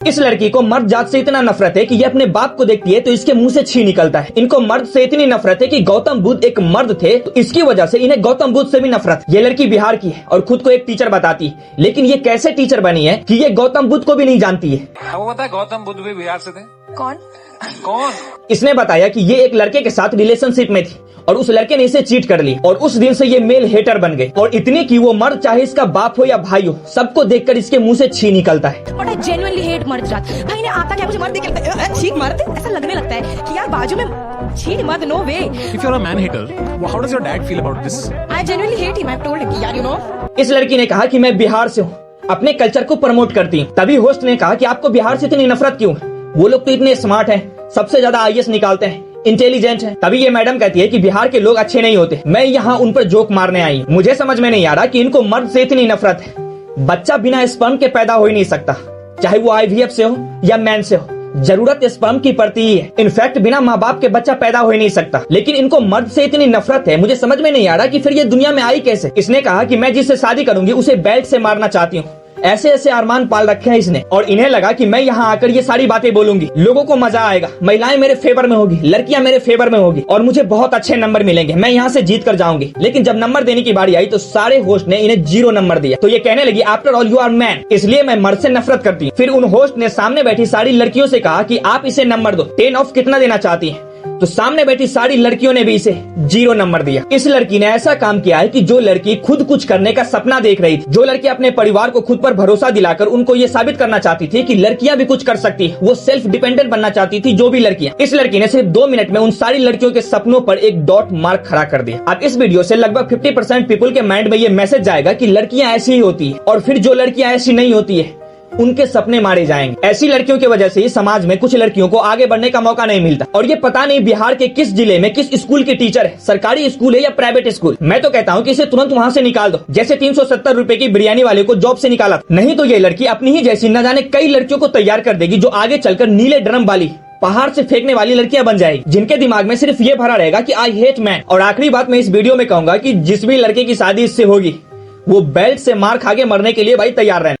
इस लड़की को मर्द जात से इतना नफरत है कि ये अपने बाप को देखती है तो इसके मुंह से छी निकलता है। इनको मर्द से इतनी नफरत है कि गौतम बुद्ध एक मर्द थे तो इसकी वजह से इन्हें गौतम बुद्ध से भी नफरत। ये लड़की बिहार की है और खुद को एक टीचर बताती है, लेकिन ये कैसे टीचर बनी है कि ये गौतम बुद्ध को भी नहीं जानती है। आपको पता है गौतम बुद्ध भी बिहार से थे? कौन? इसने बताया कि ये एक लड़के के साथ रिलेशनशिप में थी और उस लड़के ने इसे चीट कर ली और उस दिन से ये मेल हेटर बन गई और इतनी कि वो मर्द चाहे इसका बाप हो या भाई हो सबको देखकर इसके मुंह से छी निकलता है। But I genuinely hate मर्द जात। भाई ने आता क्या मुझे मर्द देख के लगता है, छी मर्द ऐसा लगने लगता है कि यार बाजू में छी मर्द, no way. If you're a man hater, how does your dad feel about this? I genuinely hate him. I've told him कि यार you know। इस लड़की ने कहा कि मैं बिहार से हूँ, अपने कल्चर को प्रमोट करती हूँ। तभी होस्ट ने कहा कि आपको बिहार से इतनी नफरत क्यों है? वो लोग तो इतने स्मार्ट हैं, सबसे ज्यादा आईएएस निकालते हैं, इंटेलिजेंट है। तभी ये मैडम कहती है कि बिहार के लोग अच्छे नहीं होते। मैं यहाँ उन पर जोक मारने आई। मुझे समझ में नहीं आ रहा कि इनको मर्द से इतनी नफरत है। बच्चा बिना स्पर्म के पैदा हो ही नहीं सकता, चाहे वो आईवीएफ से हो या मैन से हो। जरूरत स्पर्म की पड़ती ही है। इनफैक्ट बिना माँ बाप के बच्चा पैदा हो ही नहीं सकता, लेकिन इनको मर्द से इतनी नफरत है। मुझे समझ में नहीं आ रहा कि फिर ये दुनिया में आई कैसे। इसने कहा कि मैं जिससे शादी करूंगी उसे बेल्ट से मारना चाहती हूँ। ऐसे ऐसे अरमान पाल रखे हैं इसने और इन्हें लगा कि मैं यहाँ आकर ये सारी बातें बोलूंगी, लोगों को मजा आएगा, महिलाएं मेरे फेवर में होगी, लड़कियां मेरे फेवर में होगी और मुझे बहुत अच्छे नंबर मिलेंगे, मैं यहाँ से जीत कर जाऊंगी। लेकिन जब नंबर देने की बारी आई तो सारे होस्ट ने इन्हें 0 नंबर दिया। तो ये कहने लगी after all you are man, इसलिए मैं मर्द से नफरत करती हूँ। फिर उन होस्ट ने सामने बैठी सारी लड़कियों से कहा कि आप इसे नंबर दो, 10 ऑफ कितना देना चाहती है? तो सामने बैठी सारी लड़कियों ने भी इसे 0 नंबर दिया। इस लड़की ने ऐसा काम किया है कि जो लड़की खुद कुछ करने का सपना देख रही थी, जो लड़की अपने परिवार को खुद पर भरोसा दिलाकर उनको ये साबित करना चाहती थी कि लड़कियां भी कुछ कर सकती है, वो सेल्फ डिपेंडेंट बनना चाहती थी, जो भी लड़कियां, इस लड़की ने सिर्फ 2 मिनट में उन सारी लड़कियों के सपनों पर एक डॉट मार्क खड़ा कर दिया। अब इस वीडियो से लगभग 50% पीपल के माइंड में ये मैसेज जाएगा कि लड़कियां ऐसी ही होती है और फिर जो लड़कियां ऐसी नहीं होती है उनके सपने मारे जाएंगे। ऐसी लड़कियों की वजह से समाज में कुछ लड़कियों को आगे बढ़ने का मौका नहीं मिलता। और ये पता नहीं बिहार के किस जिले में किस स्कूल की टीचर है, सरकारी स्कूल है या प्राइवेट स्कूल। मैं तो कहता हूँ कि इसे तुरंत वहाँ से निकाल दो, जैसे 370 रुपए की बिरयानी वाले को जॉब से निकाला। नहीं तो ये लड़की अपनी ही जैसी न जाने कई लड़कियों को तैयार कर देगी, जो आगे चलकर नीले ड्रम वाली, पहाड़ से फेंकने वाली लड़कियां बन जाएगी, जिनके दिमाग में सिर्फ ये भरा रहेगा कि आई हेट मैन। और आखिरी बात मैं इस वीडियो में कहूंगा कि जिस भी लड़के की शादी इससे होगी वो बेल्ट से मार खा के मरने के लिए भाई तैयार रहना।